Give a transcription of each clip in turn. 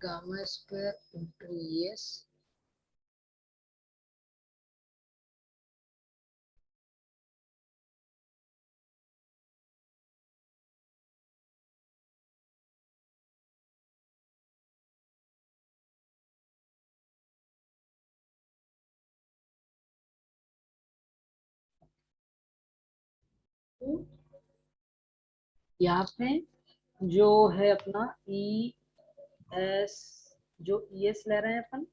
Gamma square into ES यहाँ पे जो है अपना ES, जो ES ले रहे हैं अपन,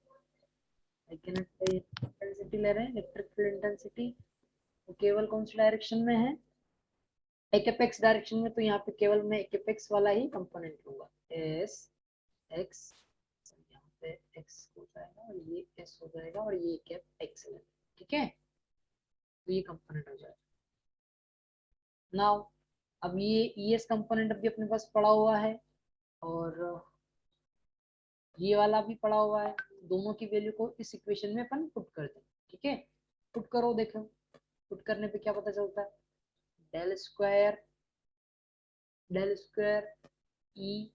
इंटेंसिटी ले रहे हैं, इलेक्ट्रिक फील्ड इंटेंसिटी, वो केवल कौन सी डायरेक्शन में है, एक्स डायरेक्शन में। तो यहाँ पे केवल मैं एक्स वाला ही कंपोनेंट लूंगा, एस एक्स, यहाँ पे एक्स हो जाएगा और ये एस हो जाएगा और ये कैप एक्स है, ठीक है। तो ये कंपोनेंट हो जाएगा। नाउ अब ये ES कंपोनेंट अभी अपने पास पड़ा हुआ है और ये वाला भी पड़ा हुआ है। दोनों की वैल्यू को इस इक्वेशन में अपन पुट कर दें, ठीक है। पुट करो, देखो पुट करने पे क्या पता चलता है, del square E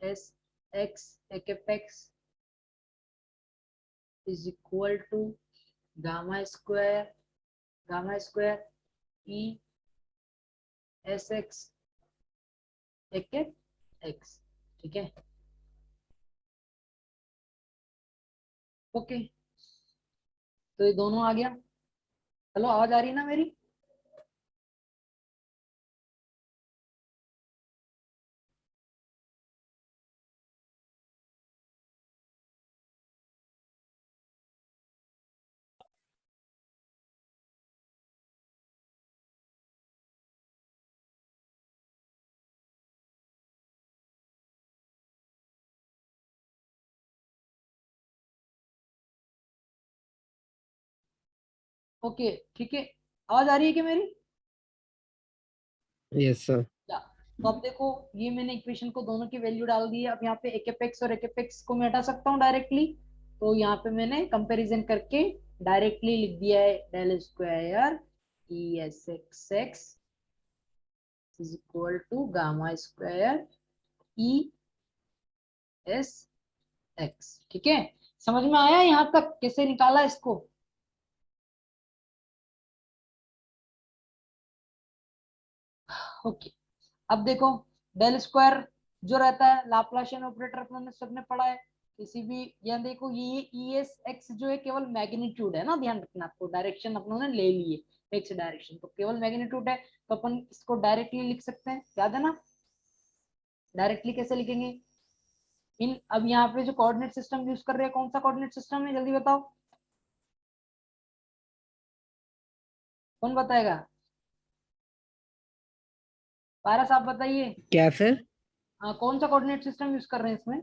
S X X is equal to gamma square E S X X, ठीक है। ओके, तो ये दोनों आ गया। हेलो, आवाज आ रही है ना मेरी? ओके, ठीक है। आवाज आ रही है क्या मेरी? Yes sir. तो अब देखो, ये मैंने इक्वेशन को दोनों की वैल्यू डाल दी है। अब यहाँ पे एक्स और एक्स को मैं हटा सकता हूँ डायरेक्टली। तो यहाँ पे मैंने कंपैरिजन करके डायरेक्टली लिख दिया है, del square E S X X is equal to gamma square E S X, ठीक है। समझ में आया यहाँ तक कैसे निकाला इसको? ओके, अब देखो, डेल स्क्वायर जो रहता है लाप्लाशियन ऑपरेटर अपने सबने पढ़ा है किसी भी। यहाँ देखो, ये ई एस एक्स जो है केवल मैग्नीट्यूड है ना, ध्यान रखना आपको, डायरेक्शन अपनों ने ले लिए एक्स डायरेक्शन, तो केवल मैग्नीट्यूड है। तो अपन इसको डायरेक्टली लिख सकते हैं, याद है ना। डायरेक्टली कैसे लिखेंगे इन, अब यहाँ पे जो कोऑर्डिनेट सिस्टम यूज कर रहे हैं, कौन सा कोऑर्डिनेट सिस्टम है जल्दी बताओ, कौन बताएगा? पारस आप बताइए। क्या सर? हाँ, कौन सा कोऑर्डिनेट सिस्टम यूज कर रहे हैं इसमें?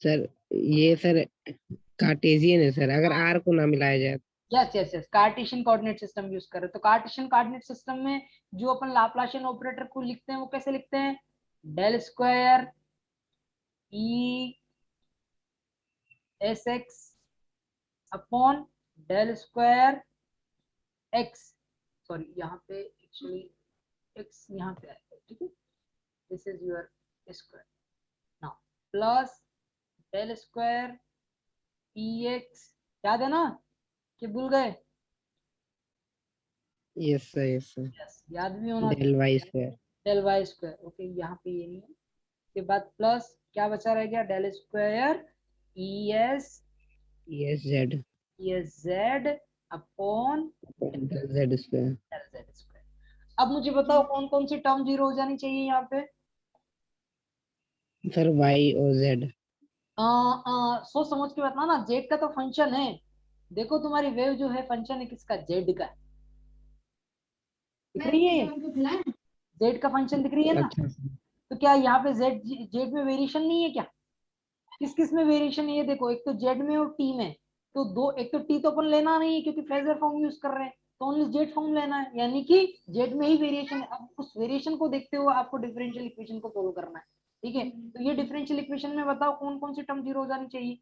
सर ये सर कार्टेशियन है सर, अगर आर को ना मिलाया जाए। Yes yes yes, Cartesian coordinate system use कर रहे हैं। तो कार्टेशियन कोऑर्डिनेट सिस्टम में जो अपन लाप्लाशियन ऑपरेटर को लिखते हैं वो कैसे लिखते हैं, del square E S X upon del square X, sorry यहाँ पे एक्चुअली एक्स यहाँ पे आएगा, ठीक है। This is your square now, plus del square E X, याद है ना कि भूल गए? Yes sir, yes sir. Yes, याद भी होना del Y square. Del Y square, okay. यहाँ पे ये नहीं है, के बाद प्लस क्या बचा रह गया, del square E S yes Z. Z upon del Z square. Del Z square. अब मुझे बताओ कौन कौन सी टर्म जीरो हो जानी चाहिए यहाँ पे? सर वाई और जेड। सोच समझ के बताना ना, जेड का तो फंक्शन है। देखो तुम्हारी वेव जो है फंक्शन है किसका, जेड का, दिख रही है? जेड का फंक्शन दिख रही है ना। अच्छा सर। तो क्या यहाँ पे जेड जेड में वेरिएशन नहीं है क्या? किस किस में वेरिएशन है ये देखो, एक तो जेड में और टी में। तो दो, एक तो टी तो अपन लेना नहीं है क्योंकि फेजर फॉर्म यूज कर रहे हैं, तो ओनली जेड फॉर्म लेना है, यानी कि जेड में ही वेरिएशन है। अब उस वेरिएशन को देखते हुए आपको डिफरेंशियल इक्वेशन को सोल्व करना है, ठीक है। तो ये डिफरेंशियल इक्वेशन में बताओ कौन कौन सी टर्म जीरो हो जानी चाहिए?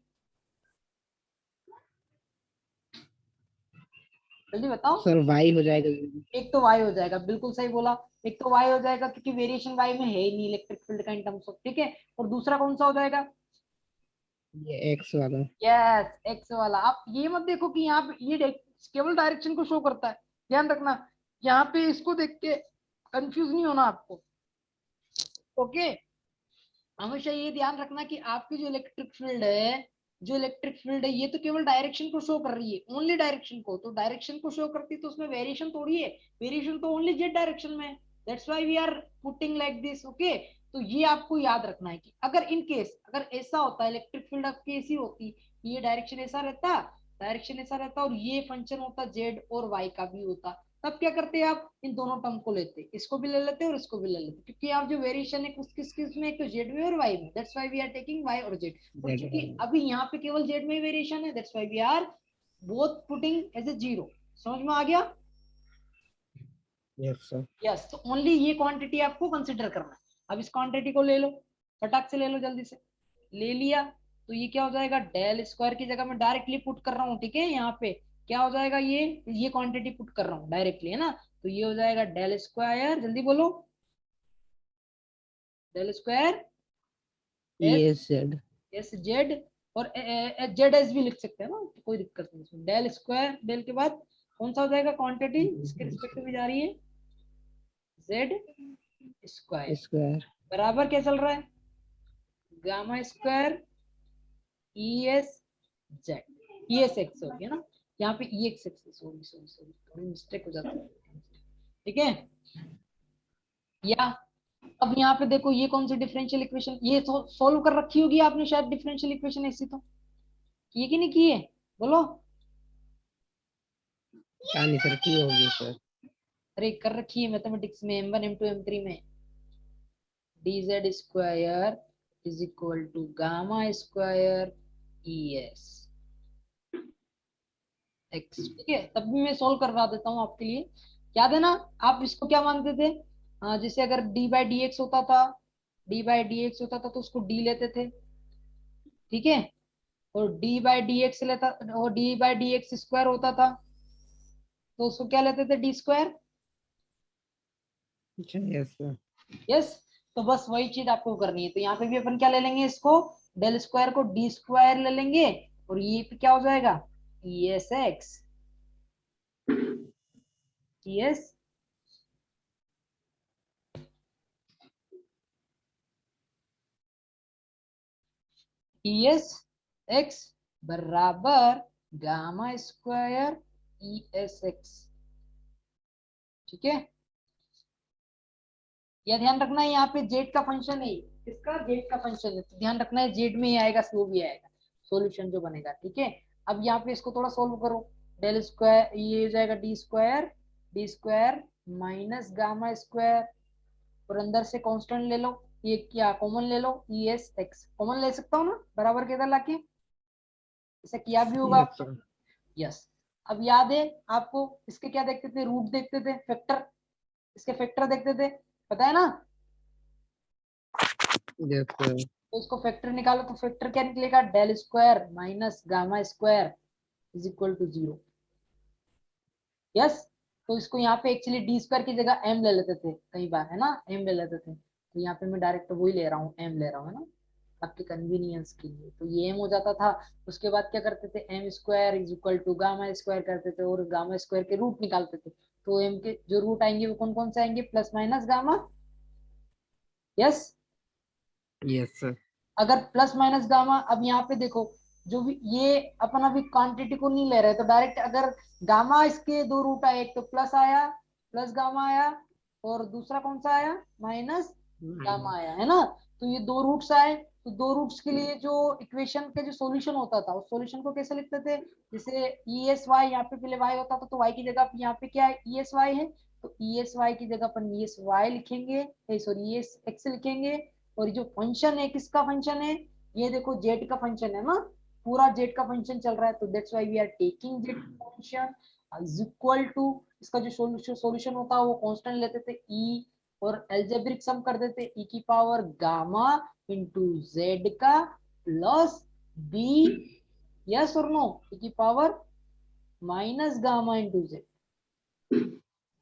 जल्दी बताओ। सर वाई हो जाएगा। एक तो वाई हो जाएगा, बिल्कुल सही बोला। एक तो वाई हो जाएगा क्योंकि वेरिएशन वाई में है ही नहीं इलेक्ट्रिक फील्ड का इन टर्म्स ऑफ, ठीक है। और दूसरा कौन सा हो जाएगा? ये एक्स वाला। यस, एक्स वाला। आप ये मत देखो कि यहाँ पे ये केवल डायरेक्शन को शो करता है, ध्यान रखना। यहाँ पे इसको देख के कंफ्यूज नहीं होना आपको, ओके। हमेशा ये ध्यान रखना कि आपकी जो इलेक्ट्रिक फील्ड है, जो इलेक्ट्रिक फील्ड है, ये तो केवल डायरेक्शन को शो कर रही है, ओनली डायरेक्शन को। तो डायरेक्शन को शो करती है तो उसमें वेरिएशन थोड़ी है, वेरिएशन तो ओनली जेड डायरेक्शन में है। That's why we are putting like this, okay. तो ये आपको याद रखना है कि अगर इन केस अगर ऐसा होता, इलेक्ट्रिक फील्ड आपकी ऐसी होती, ये डायरेक्शन ऐसा रहता, डायरेक्शन ऐसा रहता और ये फंक्शन होता जेड और वाई का भी होता, तब क्या करते आप? इन दोनों टर्म को लेते, इसको भी ले लेते और इसको भी ले लेते, क्योंकि आप जो वेरिएशन है किस किस किस में, एक तो जेड में और वाई में। That's why we are taking Y और जेड। और क्योंकि अभी यहाँ पे केवल जेड में वेरिएशन है, that's why we are both putting as a zero. समझ में आ गया? Yes sir. यस। तो ओनली ये क्वांटिटी आपको कंसिडर करना है। अब इस क्वांटिटी को ले लो, फटाक से ले लो, जल्दी से। ले लिया तो ये क्या हो जाएगा? डेल स्क्वायर की जगह मैं डायरेक्टली पुट कर रहा हूँ, ठीक है। यहाँ पे क्या हो जाएगा? ये क्वांटिटी पुट कर रहा हूँ डायरेक्टली, है ना। तो ये हो जाएगा डेल स्क्वायर, जल्दी बोलो, del square S yes Z. S Z. और जेड एस भी लिख सकते हैं ना, तो कोई दिक्कत नहीं इसमें। डेल स्क्वायर, डेल के बाद कौन सा हो जाएगा क्वांटिटी इसके रिस्पेक्ट में जा रही है? Z square square. बराबर क्या चल रहा है? Gamma square E S Z. E S X हो गया ना, यहाँ पे E X X, sorry sorry sorry, थोड़ी मिस्टेक हो जाती है, ठीक है। या अब यहाँ पे देखो, ये कौन सी डिफरेंशियल इक्वेशन, ये सोल्व कर रखी होगी आपने शायद डिफरेंशियल इक्वेशन ऐसी, तो ये की नहीं की है? बोलो। नहीं सर की होगी सर। अरे कर रखी है मैथमेटिक्स में, M1 M2 M3 में। dz square is equal to gamma square E S X, ठीक है। तब भी मैं सोल्व करवा देता हूँ आपके लिए, याद है ना। आप इसको क्या मानते थे? जैसे अगर डी बाई डी एक्स होता था, डी बाई डी एक्स होता था तो उसको डी लेते थे, ठीक है। और डी बाई डी एक्स लेता, और D by D x square होता था तो उसको क्या लेते थे? D square. अच्छा यस सर। यस। तो बस वही चीज आपको करनी है। तो यहाँ पे भी अपन क्या ले लेंगे? इसको डेल स्क्वायर को डी स्क्वायर ले लेंगे, और ये पे क्या हो जाएगा? E S X, E S E S X बराबर gamma square E S X, ठीक है। यह ध्यान रखना है, यहाँ पे जेड का फंक्शन है, किसका? जेड का फंक्शन है, तो ध्यान रखना है जेड में ही आएगा, स्लो भी आएगा सॉल्यूशन जो बनेगा, ठीक है। अब यहाँ पे इसको थोड़ा सोल्व करो। डेल स्क्वायर, ये हो जाएगा D square minus gamma square, और अंदर से कांस्टेंट ले लो, ये क्या कॉमन ले लो, ई एस एक्स कॉमन ले सकता हूँ ना, बराबर के इधर लाके, ऐसा किया भी होगा यस आपने। सर। यस। अब याद है आपको, इसके क्या देखते थे? रूट देखते थे, फैक्टर, इसके फैक्टर देखते थे, पता है ना। Yes sir. तो इसको फैक्टर निकालो तो फैक्टर क्या निकलेगा? Del square minus gamma square is equal to zero. Yes. तो इसको यहाँ पे एक्चुअली डी स्क्वायर की जगह एम ले लेते थे कई बार, है ना, एम ले लेते थे। तो यहाँ पे मैं डायरेक्ट वही ले रहा हूँ, एम ले रहा हूँ, है ना, आपके कन्वीनियंस के लिए। तो ये एम हो जाता था। उसके बाद क्या करते थे? M square is equal to gamma square करते थे, और गामा स्क्वायर के रूट निकालते थे। तो एम के जो रूट आएंगे वो कौन कौन से आएंगे? Plus minus gamma. Yes. Yes sir. अगर प्लस माइनस गामा, अब यहाँ पे देखो, जो भी ये अपन अभी क्वांटिटी को नहीं ले रहे, तो डायरेक्ट अगर गामा इसके दो रूट आए, एक तो प्लस आया, प्लस गामा आया, और दूसरा कौन सा आया? माइनस गामा आया, है ना। तो ये दो रूट्स आए, तो दो रूट्स के लिए जो इक्वेशन का जो सॉल्यूशन होता था, उस सॉल्यूशन को कैसे लिखते थे? जैसे ई एस वाई, यहाँ पे पहले वाई होता था तो वाई की जगह यहाँ पे क्या है? ई एस वाई है, तो ई एस वाई की जगह अपन ई एस वाई लिखेंगे, सॉरी ई एस एक्स लिखेंगे। और जो फंक्शन है, किसका फंक्शन है? ये देखो जेड का फंक्शन है ना, पूरा जेड का फंक्शन चल रहा है, तो that's why we are taking Z function is equal to, इसका जो सॉल्यूशन होता है वो कांस्टेंट लेते थे ई, और एल्जेब्रिक सम कर देते ई की पावर गामा इंटू जेड का प्लस बी, यस और नो, ई की power minus gamma into Z.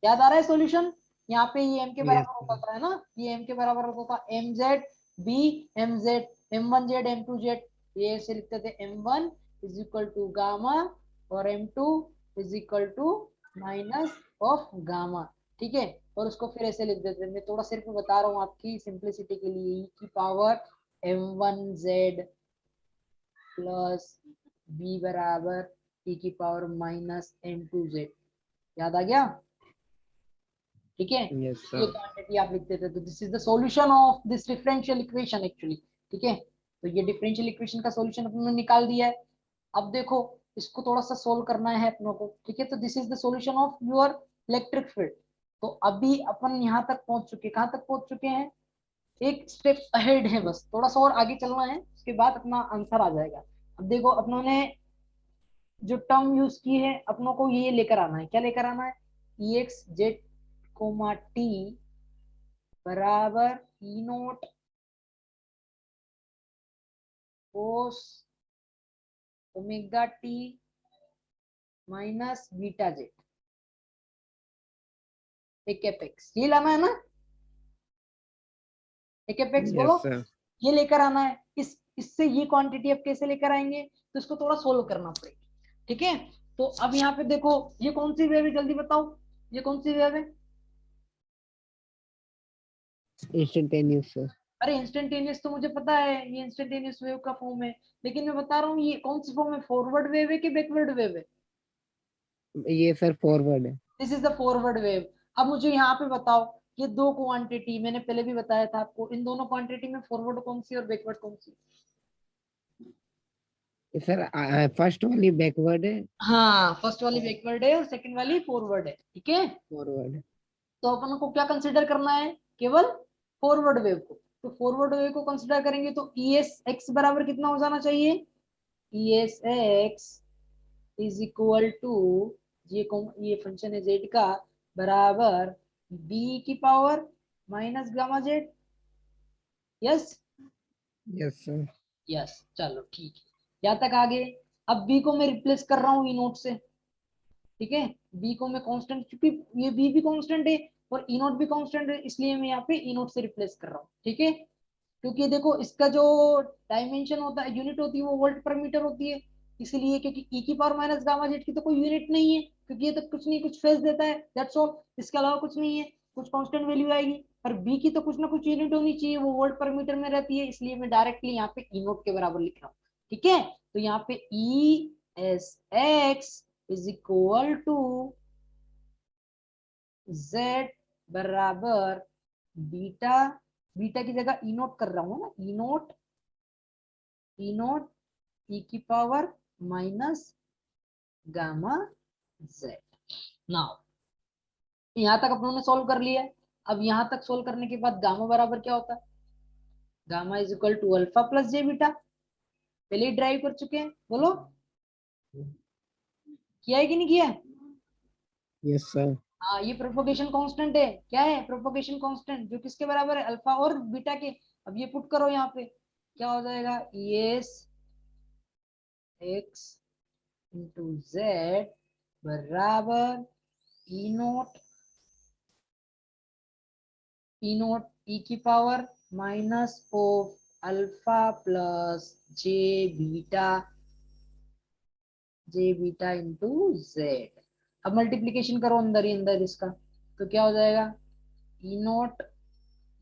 याद आ रहा है सॉल्यूशन? यहाँ पे ये m के यस बराबर होता था, है ना, ये m के बराबर होता था M Z B M Z m1 Z m2 Z. ये ऐसे लिखते थे m1 is equal to gamma और m2 is equal to minus of gamma. ठीक है, और उसको फिर ऐसे लिख देते थे। मैं थोड़ा सिर्फ बता रहा हूँ आपकी सिंप्लिसिटी के लिए, e की power m1 Z plus b बराबर e की पावर माइनस m2 जेड। याद आ गया? ठीक है, यस ये सर। क्वांटिटी आप लिखते थे। तो this is the solution of this differential equation actually. ठीक है, तो ये डिफरेंशियल इक्वेशन का सॉल्यूशन अपने निकाल दिया है। अब देखो, इसको थोड़ा सा सोल्व करना है अपनों को। ठीक है, तो this is the solution of your electric field. तो अभी अपन यहाँ तक पहुंच चुके, कहाँ तक पहुंच चुके हैं? एक स्टेप अहेड है, बस थोड़ा सा और आगे चलना है, उसके बाद अपना आंसर आ जाएगा। अब देखो, अपनों ने जो टर्म यूज की है, अपनों को ये लेकर आना है। क्या लेकर आना है? E X Z comma T बराबर E naught cos omega T minus beta Z एक एपेक्स। ये लाना है ना, एक एपेक्स बोलो। Yes sir. ये लेकर आना है। इससे ये क्वांटिटी अब कैसे लेकर आएंगे? तो इसको थोड़ा सोल्व करना पड़ेगा। ठीक है, तो अब यहाँ पे देखो, ये कौन सी वेव है, जल्दी बताओ, ये कौन सी वेव है? Instantaneous sir. अरे इंस्टेंटेनियस तो मुझे पता है, ये इंस्टेंटेनियस वेव का फॉर्म है, लेकिन मैं बता रहा हूँ ये कौन सी फॉर्म है, फॉरवर्ड वेव है कि बैकवर्ड वेव है? ये सर फॉरवर्ड है। This is the forward wave. अब मुझे यहाँ पे बताओ, ये दो क्वांटिटी मैंने पहले भी बताया था आपको, इन दोनों क्वांटिटी में फॉरवर्ड कौन सी और बैकवर्ड कौन सी? सर फर्स्ट वाली बैकवर्ड है। हाँ, फर्स्ट वाली बैकवर्ड है और सेकंड वाली फॉरवर्ड है। ठीक है, फॉरवर्ड। तो अपन को क्या कंसिडर करना है? केवल फॉरवर्ड वेव को। तो फॉरवर्ड वेव को कंसिडर करेंगे तो ई एस एक्स बराबर कितना हो जाना चाहिए? E S X is equal to, ये फंक्शन है जेड का, बराबर बी की power minus gamma Z. Yes, yes sir. Yes, चलो ठीक है, यहाँ तक आगे। अब बी को मैं रिप्लेस कर रहा हूँ ई नोट से। ठीक है, बी को मैं कांस्टेंट, क्योंकि ये बी भी कांस्टेंट है और ई नोट भी कांस्टेंट है, इसलिए मैं यहाँ पे ई नोट से रिप्लेस कर रहा हूँ। ठीक है, क्योंकि देखो इसका जो डायमेंशन होता है, यूनिट होती है, वो वोल्ट पर मीटर होती है। इसीलिए, क्योंकि ई की पावर माइनस गामा जेड की तो कोई यूनिट नहीं है, क्योंकि ये तो कुछ नहीं, कुछ फेज देता है, दैट्स ऑल। इसके अलावा कुछ नहीं है, कुछ कांस्टेंट वैल्यू आएगी। पर बी की तो कुछ ना कुछ यूनिट होनी चाहिए, वो वोल्ट पर मीटर में रहती है, इसलिए मैं डायरेक्टली यहाँ पे ई नोट के बराबर लिख रहा हूँ। ठीक है, तो यहाँ पे E S X is equal to Z बराबर बीटा, बीटा की जगह ई नोट कर रहा हूँ ना, ई नोट ई की power minus gamma Z. Now यहाँ तक अपनों ने सोल्व कर लिया है। अब यहाँ तक सोल्व करने के बाद गामा बराबर क्या होता है? Gamma is equal to alpha plus J beta. पहले ही ड्राइव कर चुके हैं, बोलो किया है कि नहीं किया है? Yes sir. हाँ, ये प्रोपोगेशन कांस्टेंट है। क्या है? प्रोपोगेशन कांस्टेंट, जो किसके बराबर है? अल्फा और बीटा के। अब ये पुट करो यहाँ पे, क्या हो जाएगा? एस एक्स इंटू जेड बराबर ई नोट ई की power minus of alpha plus J beta into Z. अब मल्टीप्लीकेशन करो अंदर ही अंदर इसका, तो क्या हो जाएगा? ई नोट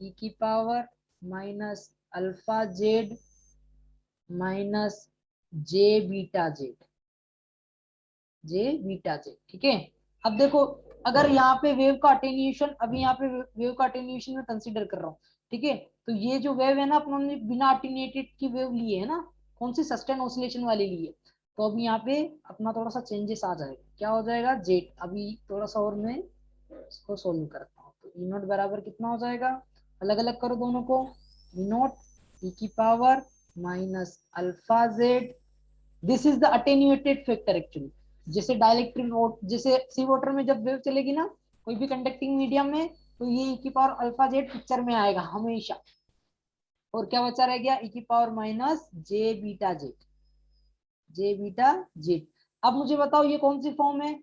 ई की power minus alpha Z minus J beta Z. ठीक है, अब देखो, अगर यहाँ पे वेव का अटेन्यूएशन, अभी यहाँ पे वेव का अटेन्यूएशन में कंसीडर कर रहा हूँ। ठीक है, तो ये जो वेव है ना, अपने बिना अटेन्यूएटेड की वेव ली है ना, कौन सी? सस्टेन ऑसिलेशन वाली ली है। तो अभी यहाँ पे अपना थोड़ा सा चेंजेस आ जाएगा। क्या हो जाएगा? जेड। अभी थोड़ा सा और मैं इसको सोल्व करता हूँ। तो ई नोट बराबर कितना हो जाएगा? अलग अलग करो दोनों को। ई नोट ई की power minus alpha Z, this is the attenuated factor actually. जैसे डाइलेक्ट्रिक, जैसे सी वाटर में जब वेव चलेगी ना, कोई भी कंडक्टिंग मीडियम में, तो ये ई की पावर अल्फा जेड पिक्चर में आएगा हमेशा। और क्या बचा रह गया? ई की power minus J beta Z. अब मुझे बताओ ये कौन सी फॉर्म है,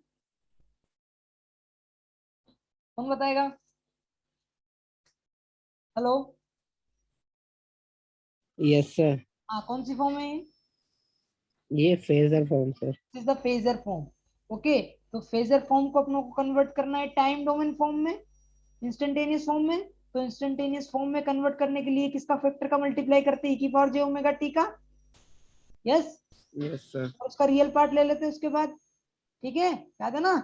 कौन बताएगा? हेलो, यस सर, हाँ कौन सी फॉर्म है ये phasor form sir. Is the phasor form. Okay, तो फेजर फॉर्म को अपनों को कन्वर्ट करना है टाइम डोमेन फॉर्म में, इंस्टेंटेनियस फॉर्म में। तो इंस्टेंटेनियस फॉर्म में कन्वर्ट करने के लिए किसका फैक्टर का मल्टीप्लाई करते हैं, e की पावर j ओमेगा t का। Yes, yes sir. और उसका रियल पार्ट ले लेते हैं उसके बाद। ठीक है, याद है ना,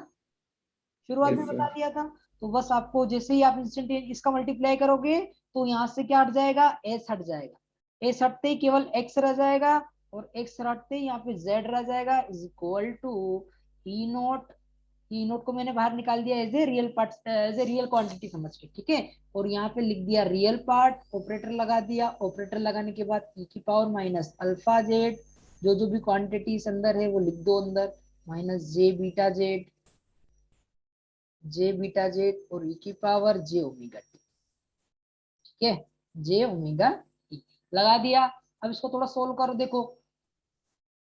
शुरुआत में यस बता सर। दिया था। तो बस आपको जैसे ही आप इंस्टेंटेनियस इसका मल्टीप्लाई करोगे तो यहाँ से क्या हट जाएगा, एस हट जाएगा। एस हटते ही केवल एक्स रह जाएगा, और एक्स हटते ही यहाँ पे जेड रह जाएगा, is equal to E naught. E naught को मैंने बाहर निकाल दिया as a real part, as a real quantity समझ के, ठीक है। और यहाँ पे लिख दिया रियल पार्ट, ऑपरेटर लगा दिया। ऑपरेटर लगाने के बाद ई की पावर माइनस अल्फा जेड, जो जो भी क्वांटिटीज अंदर है वो लिख दो अंदर, माइनस जे बीटा जेड, जे बीटा जेड, और ई की पावर जे ओमेगा टी। ठीक है, जे ओमेगा टी लगा दिया। अब इसको थोड़ा सोल्व करो, देखो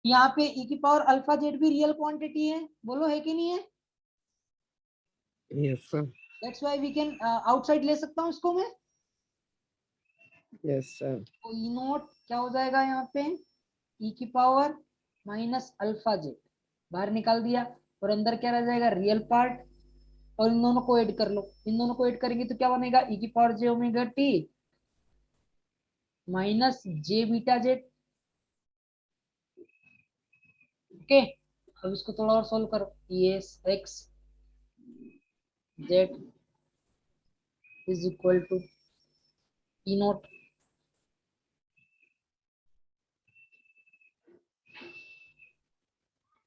यहाँ पे ई की पावर अल्फा जेड भी रियल क्वांटिटी है, बोलो है कि नहीं है? Yes sir. That's why we can outside ले सकता हूँ इसको मैं। Yes sir. तो ई नोट क्या हो जाएगा यहाँ पे, ई की पावर माइनस अल्फा जेड बाहर निकाल दिया, और अंदर क्या रह जाएगा, रियल पार्ट। और इन दोनों को ऐड कर लो, इन दोनों को ऐड करेंगे तो क्या बनेगा, ई की power J omega T minus J beta Z. Okay, अब इसको थोड़ा और सोल्व करो, ये X Z is equal to E naught.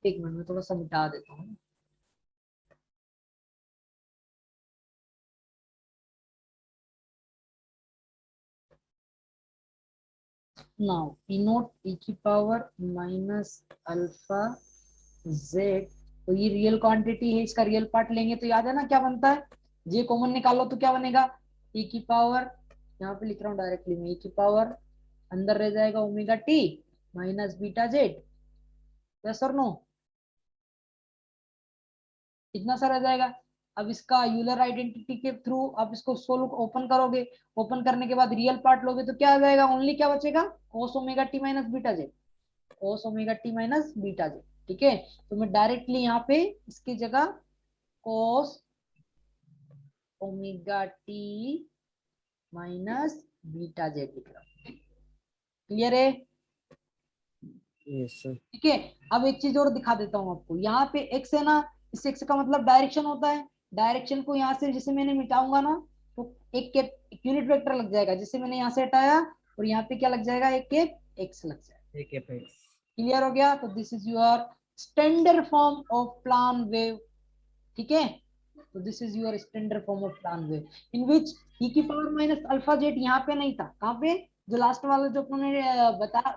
एक मिनट में थोड़ा सा मिटा देता हूँ। नाउ ई नोट ई की पावर माइनस अल्फा जेड, तो ये रियल क्वांटिटी है, इसका रियल पार्ट लेंगे तो याद है ना क्या बनता है, जे कॉमन निकालो तो क्या बनेगा, ई की पावर, यहाँ पे लिख रहा हूँ डायरेक्टली में, ई की पावर अंदर रह जाएगा omega T minus beta Z. Yes और नो, इतना सा रह जाएगा। अब इसका यूलर आइडेंटिटी के थ्रू आप इसको सोल्व ओपन करोगे, ओपन करने के बाद रियल पार्ट लोगे तो क्या आ जाएगा, ओनली क्या बचेगा, कोस omega T minus beta Z, कोस omega T minus beta Z. ठीक है, तो मैं डायरेक्टली यहाँ पे इसकी जगह कोस omega T minus beta Z लिख रहा हूँ। क्लियर है? Yes sir. ठीक है, अब एक चीज और दिखा देता हूँ आपको, यहाँ पे एक्स है ना, इस एक्स का मतलब डायरेक्शन होता है। डायरेक्शन को यहाँ से जैसे मैंने मिटाऊंगा ना, तो एक यूनिट वेक्टर लग जाएगा, जैसे मैंने यहाँ से हटाया, और यहाँ पे क्या लग जाएगा, एक एक्स लग जाएगा। एक एपेक्स। क्लियर हो गया? तो this is your standard form of plane wave. ठीक है, तो this is your standard form of plane wave in which E की पावर माइनस अल्फा जेड यहाँ पे नहीं था, कहाँ पे, जो लास्ट वाला जो अपने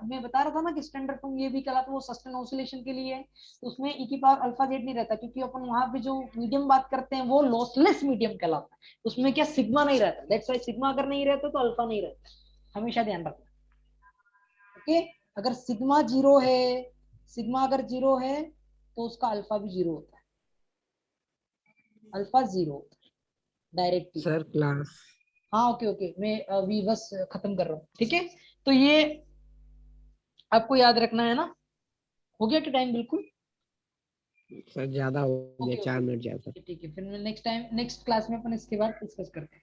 मैं बता रहा था ना कि स्टैंडर्ड फॉर्म ये भी कहलाता है, वो सस्टेन ऑसिलेशन के लिए है। तो उसमें ई की पावर अल्फा जेड नहीं रहता, क्योंकि अपन वहां पे जो मीडियम बात करते हैं वो लॉसलेस मीडियम कहलाता है, उसमें क्या सिग्मा नहीं रहता। दैट्स व्हाई सिग्मा अगर नहीं रहता तो अल्फा नहीं रहता, हमेशा ध्यान रखना। ओके, अगर सिग्मा जीरो है, सिग्मा अगर जीरो है तो उसका अल्फा भी जीरो होता है, alpha zero directly. Sir class. हाँ ओके ओके, मैं अभी बस खत्म कर रहा हूँ। ठीक है, तो ये आपको याद रखना है ना, हो गया कि टाइम बिल्कुल। सर ज्यादा हो गया, ओके ओके, 4 मिनट ज्यादा। ठीक है, फिर मैं नेक्स्ट टाइम नेक्स्ट क्लास में अपन इसके बाद डिस्कस करते हैं।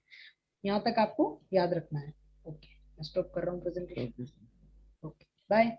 यहाँ तक आपको याद रखना है। ओके, मैं स्टॉप कर रहा हूँ प्रेजेंटेशन। ओके। Okay bye.